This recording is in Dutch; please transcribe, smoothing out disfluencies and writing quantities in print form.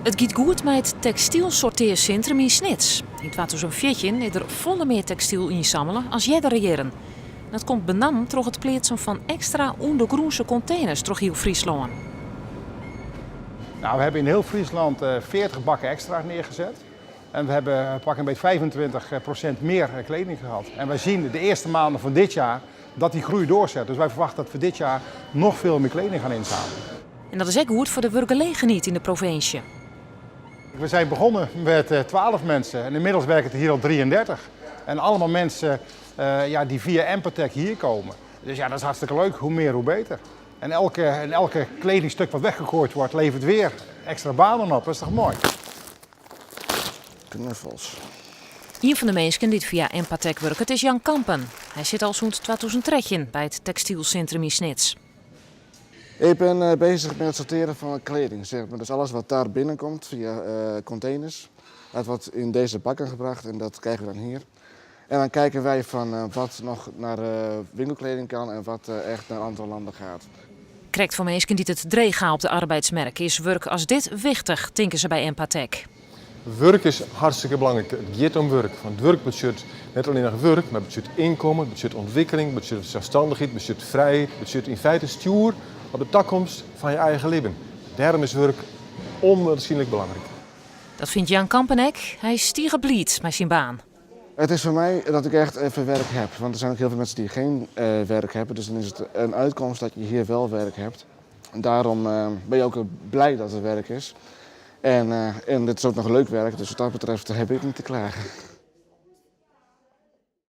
Het gaat goed met het textielsorteercentrum in Snits. In 2014 is er volle meer textiel inzamelen als jerdere jaren. Dat komt benam door het plaatsen van extra ondergroense containers door heel Friesland. Nou, we hebben in heel Friesland 40 bakken extra neergezet. En we hebben pak een beetje 25% meer kleding gehad. En wij zien de eerste maanden van dit jaar dat die groei doorzet. Dus wij verwachten dat we dit jaar nog veel meer kleding gaan inzamelen. En dat is ook goed voor de werkgelegenheid in de provincie. We zijn begonnen met 12 mensen en inmiddels werken er hier al 33. En allemaal mensen die via Empatec hier komen. Dus ja, dat is hartstikke leuk. Hoe meer, hoe beter. En elke kledingstuk wat weggegooid wordt, levert weer extra banen op. Dat is toch mooi? Knuffels. Een van de mensen die via Empatec werkt, het is Jan Kampen. Hij zit al sinds 2013 bij het textielcentrum in Snits. Ik ben bezig met het sorteren van kleding, zeg maar. Dus alles wat daar binnenkomt via containers, dat wordt in deze bakken gebracht en dat krijgen we dan hier. En dan kijken wij van wat nog naar winkelkleding kan en wat echt naar andere landen gaat. Krijgt voor mensen die het dreega op de arbeidsmarkt is werk als dit wichtig, denken ze bij Empatec. Werk is hartstikke belangrijk. Het gaat om werk. Van het werk betekent niet alleen nog werk, maar het betekent inkomen, het betekent ontwikkeling, het betekent zelfstandigheid, het betekent vrijheid, het betekent in feite stuur op de toekomst van je eigen leven. Daarom is werk onwaarschijnlijk belangrijk. Dat vindt Jan Kampen ook. Hij is stierenblied met zijn baan. Het is voor mij dat ik echt even werk heb. Want er zijn ook heel veel mensen die geen werk hebben. Dus dan is het een uitkomst dat je hier wel werk hebt. En daarom ben je ook blij dat er werk is. En dit is ook nog leuk werk, dus wat dat betreft heb ik niet te klagen.